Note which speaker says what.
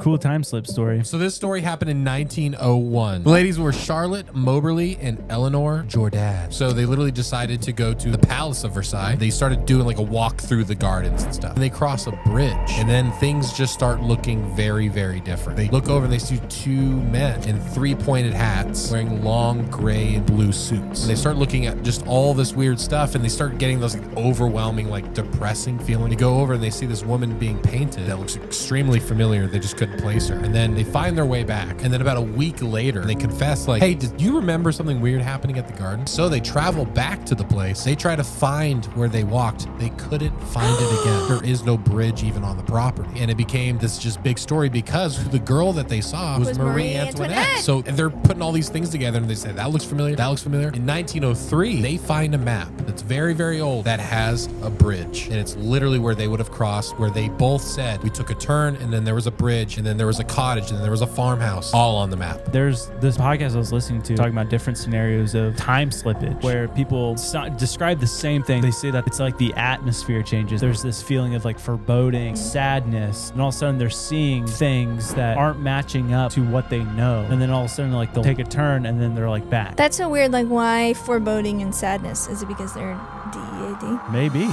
Speaker 1: Cool time slip story.
Speaker 2: So this story happened in 1901. The ladies were Charlotte Moberly and Eleanor Jordan. So they literally decided to go to the Palace of Versailles. They started doing like a walk through the gardens and stuff. And they cross a bridge, and then things just start looking very, very different. They look over and they see two men in three-pointed hats wearing long gray and blue suits. And they start looking at just all this weird stuff, and they start getting those like overwhelming, like depressing feeling. They go over and they see this woman being painted that looks extremely familiar. They just couldn't place her. And then they find their way back. And then about a week later, they confess like, hey, did you remember something weird happening at the garden? So they travel back to the place. They try to find where they walked. They couldn't find it again. There is no bridge even on the property. And it became this just big story because the girl that they saw was Marie Antoinette. So they're putting all these things together and they say, that looks familiar. That looks familiar. In 1903, they find a map that's very, very old that has a bridge. And it's literally where they would have crossed, where they both said, we took a turn and then there was a bridge and then there was a cottage and then there was a farmhouse, all on the map.
Speaker 1: There's this podcast I was listening to talking about different scenarios of time slippage where people describe the same thing. They say that it's like the atmosphere changes. There's this feeling of like foreboding, sadness, and all of a sudden they're seeing things that aren't matching up to what they know. And then all of a sudden like they'll take a turn and then they're like back.
Speaker 3: That's so weird. Like, why foreboding and sadness? Is it because they're DEAD?
Speaker 1: Maybe.